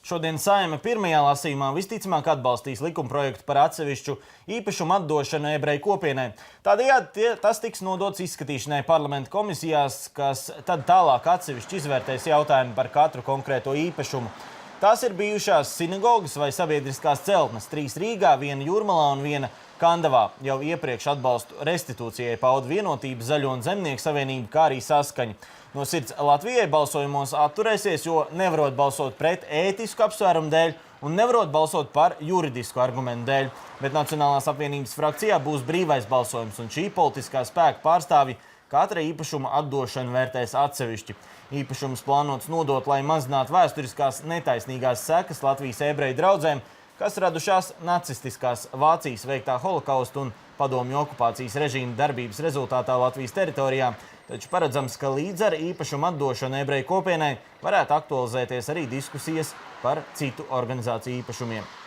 Šodien Saeima pirmajā lasījumā visticamāk atbalstīs likumprojektu par atsevišķu īpašumu atdošanu ebreju kopienai. Tādējādi tas tiks nodots izskatīšanai parlamenta komisijās, kas tad tālāk atsevišķi izvērtēs jautājumu par katru konkrēto īpašumu. Tās ir bijušās sinagogas vai sabiedriskās celtnes, 3 Rīgā, 1 Jūrmalā un 1 Kandavā. Jau iepriekš atbalstu restitūcijai pauda Vienotība, Zaļo un Zemnieku savienība, kā arī Saskaņa. No sirds Latvijai balsojumos atturēsies, jo nevarot balsot pret ētisku apsvērumu dēļ un nevarot balsot par juridisku argumentu dēļ. Bet Nacionālās apvienības frakcijā būs brīvais balsojums, un šī politiskā spēka pārstāvji katra īpašuma atdošanu vērtēs atsevišķi. Īpašums plānots nodot, lai mazinātu vēsturiskās netaisnīgās sekas Latvijas ebreju draudzēm, kas radušās nacistiskās Vācijas veiktā holokausta un padomju okupācijas režīma darbības rezultātā Latvijas teritorijā, taču paredzams, ka līdz ar īpašumu atdošanu ebreju kopienai varētu aktualizēties arī diskusijas par citu organizāciju īpašumiem.